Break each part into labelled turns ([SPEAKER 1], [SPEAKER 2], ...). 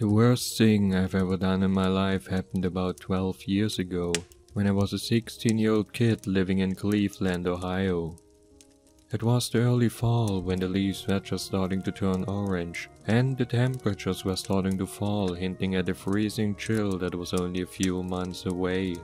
[SPEAKER 1] The worst thing I've ever done in my life happened about 12 years ago, when I was a 16-year-old kid living in Cleveland, Ohio. It was the early fall when the leaves were just starting to turn orange, and the temperatures were starting to fall, hinting at a freezing chill that was only a few months away.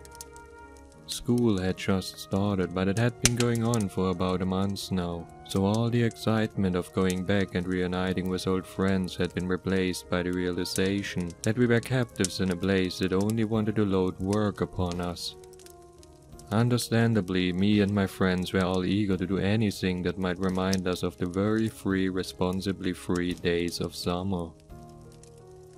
[SPEAKER 1] School had just started, but it had been going on for about a month now, so all the excitement of going back and reuniting with old friends had been replaced by the realization that we were captives in a place that only wanted to load work upon us. Understandably, me and my friends were all eager to do anything that might remind us of the very free, responsibly free days of summer.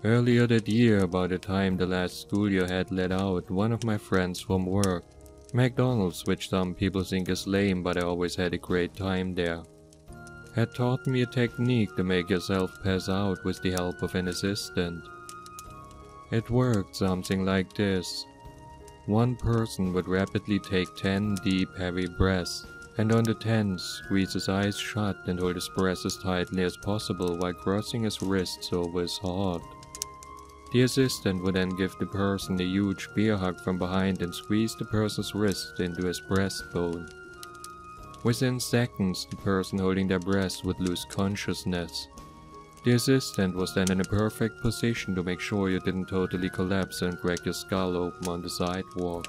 [SPEAKER 1] Earlier that year, about the time the last school year had let out, one of my friends from work, McDonald's, which some people think is lame but I always had a great time there, had taught me a technique to make yourself pass out with the help of an assistant. It worked something like this. One person would rapidly take 10 deep heavy breaths, and on the 10th squeeze his eyes shut and hold his breath as tightly as possible while crossing his wrists over his heart. The assistant would then give the person a huge bear hug from behind and squeeze the person's wrist into his breastbone. Within seconds, the person holding their breath would lose consciousness. The assistant was then in a perfect position to make sure you didn't totally collapse and crack your skull open on the sidewalk.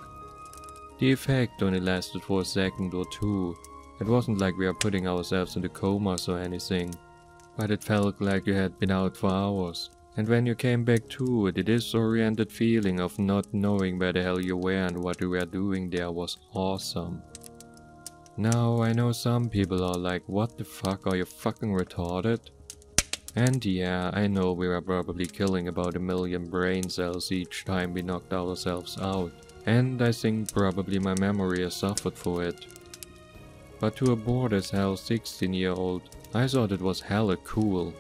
[SPEAKER 1] The effect only lasted for a second or two. It wasn't like we were putting ourselves into comas or anything, but it felt like you had been out for hours. And when you came back to it, the disoriented feeling of not knowing where the hell you were and what you were doing there was awesome. Now, I know some people are like, what the fuck, are you fucking retarded? And yeah, I know we were probably killing about 1 million brain cells each time we knocked ourselves out, and I think probably my memory has suffered for it. But to a bored as hell 16-year-old, I thought it was hella cool.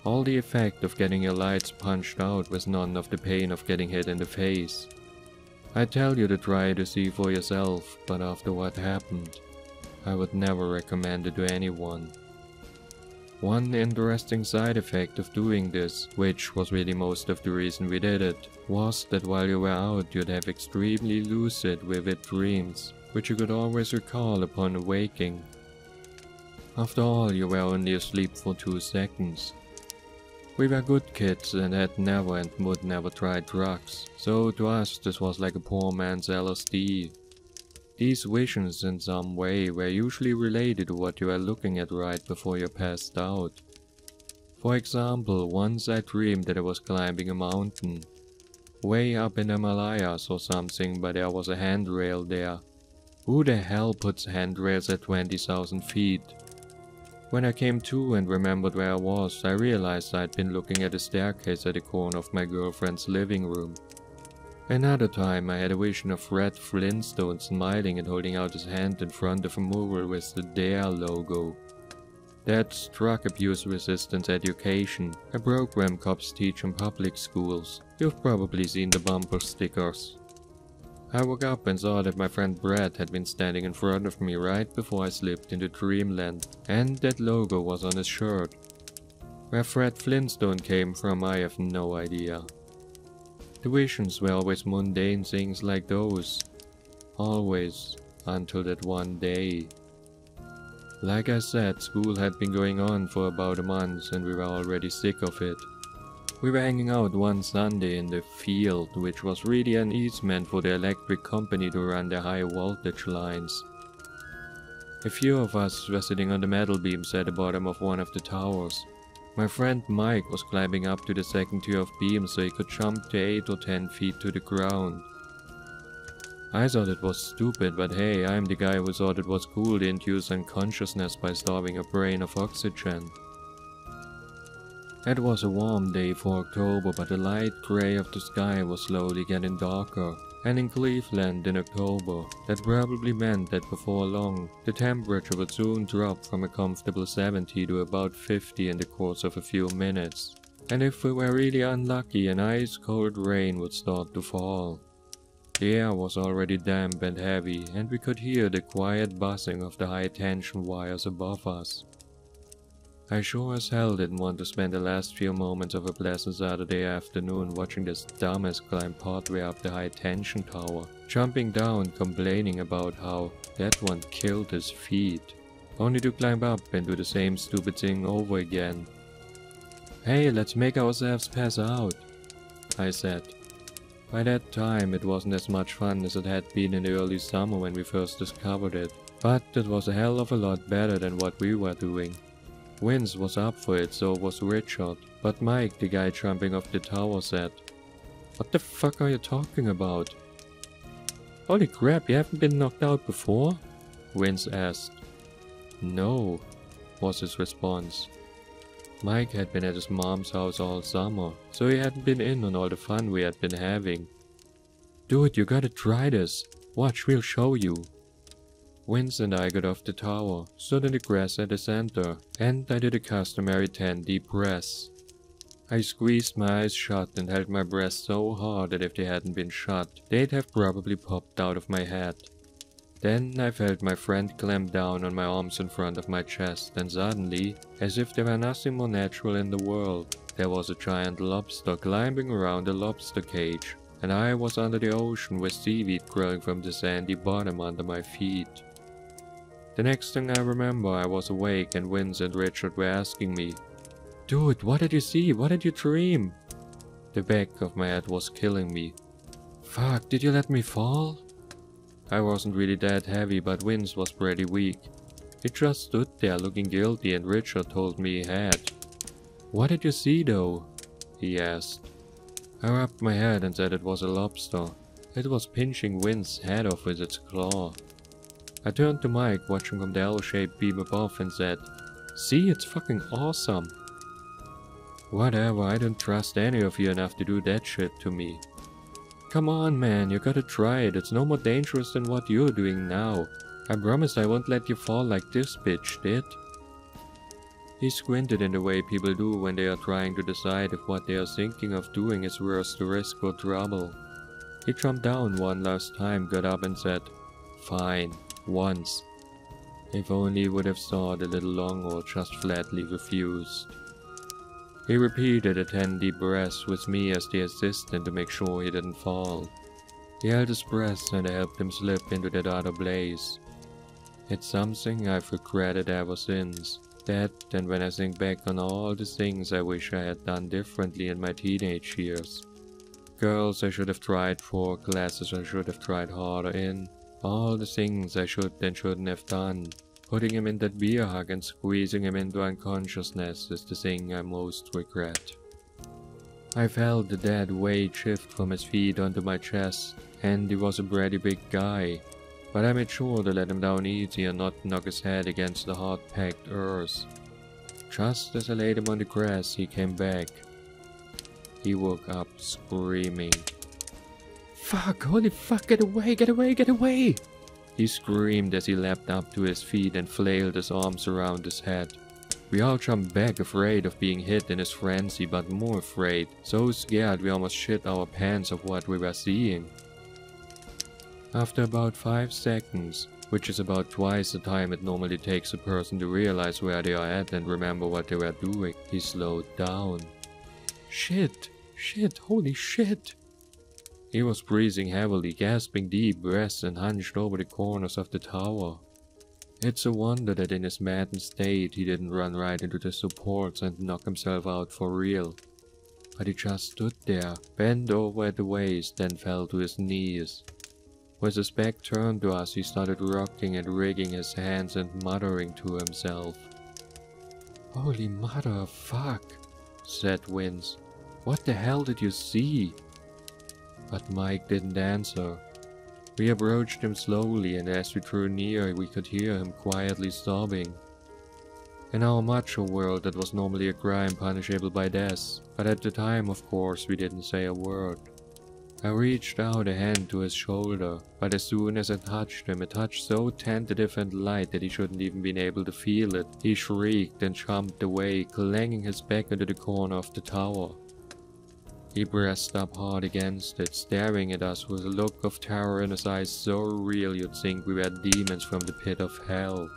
[SPEAKER 1] All the effect of getting your lights punched out with none of the pain of getting hit in the face. I tell you to try to see for yourself, but after what happened, I would never recommend it to anyone. One interesting side effect of doing this, which was really most of the reason we did it, was that while you were out you'd have extremely lucid, vivid dreams, which you could always recall upon awaking. After all, you were only asleep for 2 seconds. We were good kids and had never and would never try drugs, so to us this was like a poor man's LSD. These visions in some way were usually related to what you were looking at right before you passed out. For example, once I dreamed that I was climbing a mountain, way up in the Himalayas or something, but there was a handrail there. Who the hell puts handrails at 20,000 feet? When I came to and remembered where I was, I realized I'd been looking at a staircase at the corner of my girlfriend's living room. Another time I had a vision of Fred Flintstone smiling and holding out his hand in front of a mural with the DARE logo. That's Drug Abuse Resistance Education, a program cops teach in public schools. You've probably seen the bumper stickers. I woke up and saw that my friend Brad had been standing in front of me right before I slipped into dreamland, and that logo was on his shirt. Where Fred Flintstone came from, I have no idea. The visions were always mundane things like those. Always, until that one day. Like I said, school had been going on for about a month and we were already sick of it. We were hanging out one Sunday in the field, which was really an easement for the electric company to run their high voltage lines. A few of us were sitting on the metal beams at the bottom of one of the towers. My friend Mike was climbing up to the second tier of beams so he could jump to 8 or 10 feet to the ground. I thought it was stupid, but hey, I'm the guy who thought it was cool to induce unconsciousness by starving a brain of oxygen. It was a warm day for October, but the light grey of the sky was slowly getting darker, and in Cleveland in October, that probably meant that before long, the temperature would soon drop from a comfortable 70 to about 50 in the course of a few minutes, and if we were really unlucky, an ice-cold rain would start to fall. The air was already damp and heavy, and we could hear the quiet buzzing of the high-tension wires above us. I sure as hell didn't want to spend the last few moments of a pleasant Saturday afternoon watching this dumbass climb partway up the high tension tower, jumping down, complaining about how that one killed his feet, only to climb up and do the same stupid thing over again. "Hey, let's make ourselves pass out," I said. By that time it wasn't as much fun as it had been in the early summer when we first discovered it, but it was a hell of a lot better than what we were doing. Vince was up for it, so was Richard, but Mike, the guy jumping off the tower, said, "What the fuck are you talking about?" "Holy crap, you haven't been knocked out before?" Vince asked. "No," was his response. Mike had been at his mom's house all summer, so he hadn't been in on all the fun we had been having. "Dude, you gotta try this. Watch, we'll show you." Vince and I got off the tower, stood in the grass at the center, and I did a customary 10 deep breaths. I squeezed my eyes shut and held my breath so hard that if they hadn't been shut, they'd have probably popped out of my head. Then I felt my friend clamp down on my arms in front of my chest, and suddenly, as if there were nothing more natural in the world, there was a giant lobster climbing around a lobster cage, and I was under the ocean with seaweed growing from the sandy bottom under my feet. The next thing I remember, I was awake and Vince and Richard were asking me, "Dude, what did you see? What did you dream?" The back of my head was killing me. "Fuck, did you let me fall?" I wasn't really that heavy, but Vince was pretty weak. He just stood there looking guilty and Richard told me he had. "What did you see though?" he asked. I rubbed my head and said it was a lobster. It was pinching Vince's head off with its claw. I turned to Mike, watching from the L-shaped beam above, and said, "See, it's fucking awesome." "Whatever, I don't trust any of you enough to do that shit to me." "Come on, man, you gotta try it. It's no more dangerous than what you're doing now. I promise I won't let you fall like this bitch did." He squinted in the way people do when they are trying to decide if what they are thinking of doing is worth the risk or trouble. He jumped down one last time, got up and said, "Fine, once." If only he would have thought a little longer or just flatly refused. He repeated a 10 deep breaths with me as the assistant to make sure he didn't fall. He held his breath and I helped him slip into that other place. It's something I've regretted ever since. That and when I think back on all the things I wish I had done differently in my teenage years. Girls I should have tried for, classes I should have tried harder in. All the things I should and shouldn't have done. Putting him in that beer hug and squeezing him into unconsciousness is the thing I most regret. I felt the dead weight shift from his feet onto my chest, and he was a pretty big guy. But I made sure to let him down easy and not knock his head against the hard-packed earth. Just as I laid him on the grass, he came back. He woke up screaming. "Fuck, holy fuck, get away, get away, get away!" He screamed as he leapt up to his feet and flailed his arms around his head. We all jumped back, afraid of being hit in his frenzy, but more afraid, so scared we almost shit our pants of what we were seeing. After about 5 seconds, which is about twice the time it normally takes a person to realize where they are at and remember what they were doing, he slowed down. Shit, holy shit! He was breathing heavily, gasping deep breaths and hunched over the corners of the tower. It's a wonder that in his maddened state he didn't run right into the supports and knock himself out for real. But he just stood there, bent over at the waist, then fell to his knees. With his back turned to us, he started rocking and wriggling his hands and muttering to himself. "Holy mother of fuck," said Vince. "What the hell did you see?" But Mike didn't answer. We approached him slowly, and as we drew near, we could hear him quietly sobbing. In our macho world, that was normally a crime punishable by death, but at the time, of course, we didn't say a word. I reached out a hand to his shoulder, but as soon as I touched him, a touch so tentative and light that he shouldn't even been able to feel it, he shrieked and jumped away, clanging his back into the corner of the tower. He pressed up hard against it, staring at us with a look of terror in his eyes so real you'd think we were demons from the pit of hell.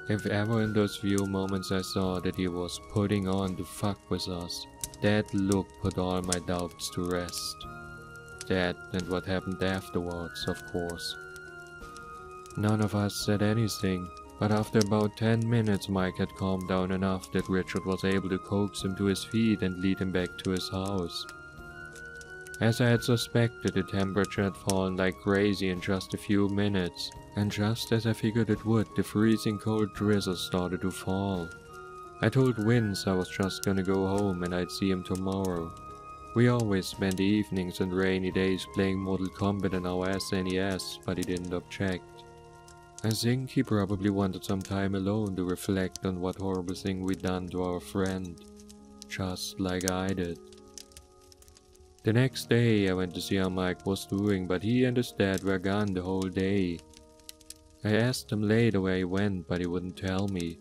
[SPEAKER 1] If ever in those few moments I saw that he was putting on to fuck with us, that look put all my doubts to rest. That and what happened afterwards, of course. None of us said anything, but after about 10 minutes Mike had calmed down enough that Richard was able to coax him to his feet and lead him back to his house. As I had suspected, the temperature had fallen like crazy in just a few minutes, and just as I figured it would, the freezing cold drizzle started to fall. I told Vince I was just gonna go home and I'd see him tomorrow. We always spent the evenings and rainy days playing Mortal Kombat on our SNES, but he didn't object. I think he probably wanted some time alone to reflect on what horrible thing we'd done to our friend, just like I did. The next day I went to see how Mike was doing, but he and his dad were gone the whole day. I asked him later where he went, but he wouldn't tell me.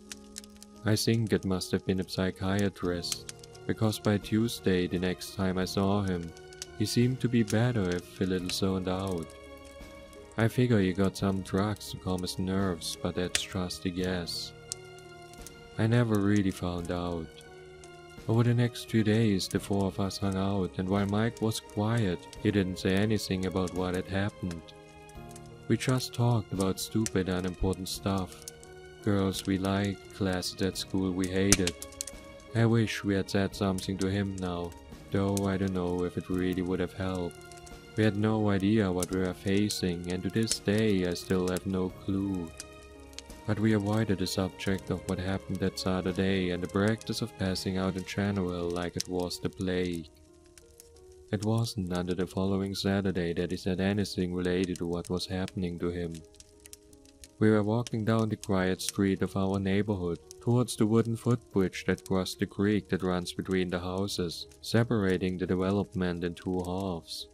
[SPEAKER 1] I think it must have been a psychiatrist, because by Tuesday, the next time I saw him, he seemed to be better if a little zoned out. I figure he got some drugs to calm his nerves, but that's just a guess. I never really found out. Over the next 2 days, the four of us hung out, and while Mike was quiet, he didn't say anything about what had happened. We just talked about stupid, unimportant stuff. Girls we liked, classes at school we hated. I wish we had said something to him now, though I don't know if it really would have helped. We had no idea what we were facing, and to this day I still have no clue. But we avoided the subject of what happened that Saturday and the practice of passing out in general like it was the plague. It wasn't until the following Saturday that he said anything related to what was happening to him. We were walking down the quiet street of our neighborhood, towards the wooden footbridge that crossed the creek that runs between the houses, separating the development in two halves.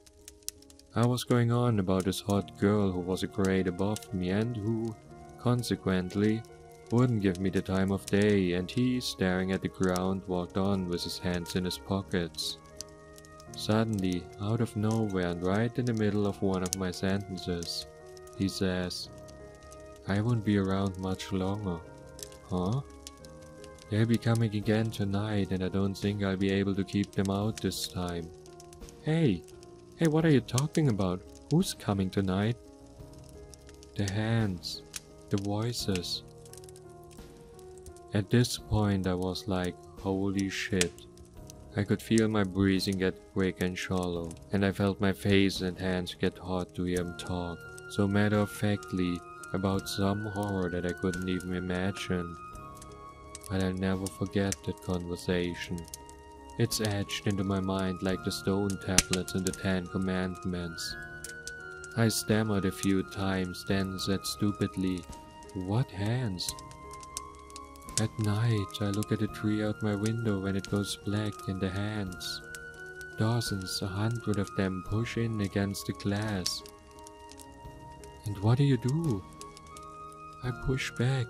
[SPEAKER 1] I was going on about this hot girl who was a grade above me and who, consequently, wouldn't give me the time of day, and he, staring at the ground, walked on with his hands in his pockets. Suddenly, out of nowhere and right in the middle of one of my sentences, he says, "I won't be around much longer." Huh? They'll be coming again tonight, and I don't think I'll be able to keep them out this time. Hey, what are you talking about? Who's coming tonight? The hands, the voices. At this point I was like, holy shit. I could feel my breathing get quick and shallow, and I felt my face and hands get hot to hear him talk, so matter-of-factly, about some horror that I couldn't even imagine. But I'll never forget that conversation. It's etched into my mind like the stone tablets in the 10 Commandments. I stammered a few times, then said stupidly, "What hands?" At night, I look at the tree out my window when it goes black in the hands. Dozens, 100 of them push in against the glass. And what do? I push back,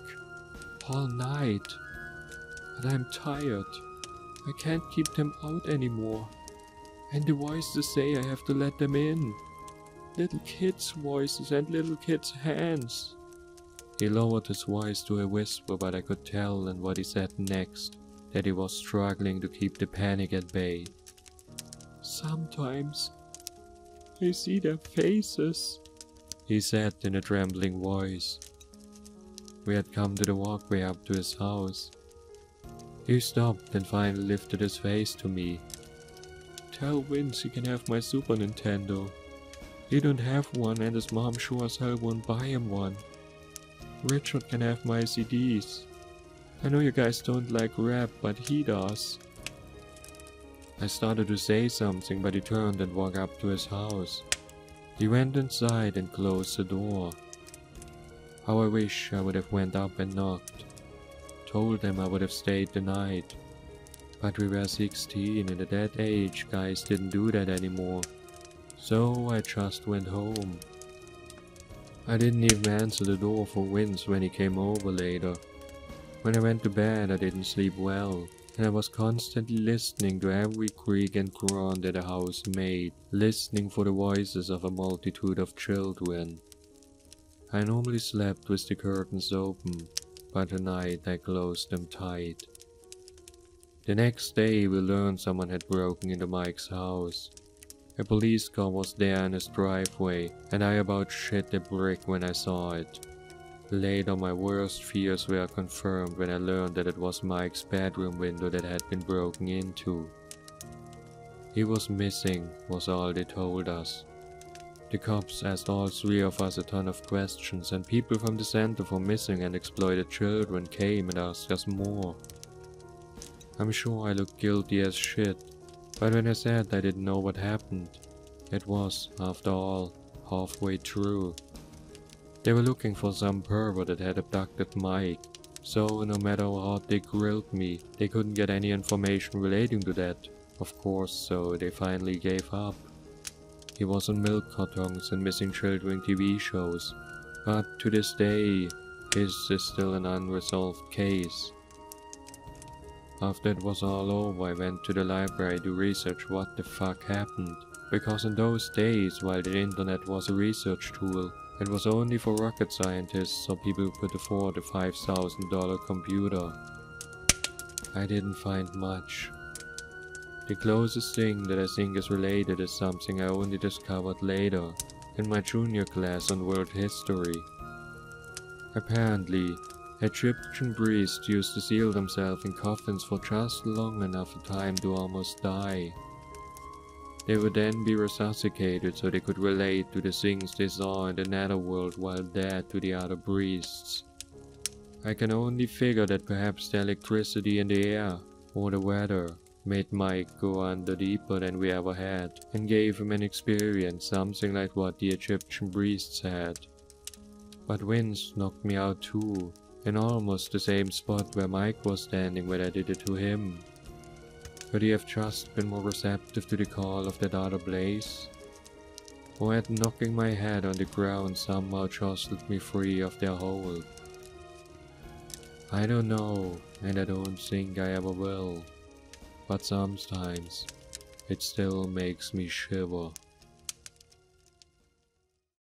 [SPEAKER 1] all night, but I'm tired. I can't keep them out anymore. And the voices say I have to let them in. Little kids' voices and little kids' hands. He lowered his voice to a whisper, but I could tell in what he said next that he was struggling to keep the panic at bay. "Sometimes I see their faces," he said in a trembling voice. We had come to the walkway up to his house. He stopped and finally lifted his face to me. "Tell Vince he can have my Super Nintendo. He don't have one and his mom sure as hell won't buy him one. Richard can have my CDs. I know you guys don't like rap, but he does." I started to say something, but he turned and walked up to his house. He went inside and closed the door. How I wish I would have went up and knocked. Told them I would have stayed the night. But we were 16 and at that age guys didn't do that anymore. So I just went home. I didn't even answer the door for Vince when he came over later. When I went to bed I didn't sleep well, and I was constantly listening to every creak and groan that the house made, listening for the voices of a multitude of children. I normally slept with the curtains open, but tonight I closed them tight. The next day we learned someone had broken into Mike's house. A police car was there in his driveway, and I about shit a brick when I saw it. Later my worst fears were confirmed when I learned that it was Mike's bedroom window that had been broken into. He was missing, was all they told us. The cops asked all three of us a ton of questions, and people from the Center for Missing and Exploited Children came and asked us more. I'm sure I looked guilty as shit, but when I said I didn't know what happened, it was, after all, halfway true. They were looking for some pervert that had abducted Mike, so no matter how hard they grilled me, they couldn't get any information relating to that, of course, so they finally gave up. He was on milk cartons and missing children TV shows, but to this day, his is still an unresolved case. After it was all over, I went to the library to research what the fuck happened, because in those days, while the internet was a research tool, it was only for rocket scientists or people who could afford a $5,000 computer. I didn't find much. The closest thing that I think is related is something I only discovered later, in my junior class on world history. Apparently, Egyptian priests used to seal themselves in coffins for just long enough a time to almost die. They would then be resuscitated so they could relate to the things they saw in the netherworld while dead to the other priests. I can only figure that perhaps the electricity in the air, or the weather, made Mike go under deeper than we ever had, and gave him an experience something like what the Egyptian priests had. But winds knocked me out too, in almost the same spot where Mike was standing when I did it to him. Could he have just been more receptive to the call of that other place? Or had knocking my head on the ground somehow jostled me free of their hold? I don't know, and I don't think I ever will. But sometimes, it still makes me shiver.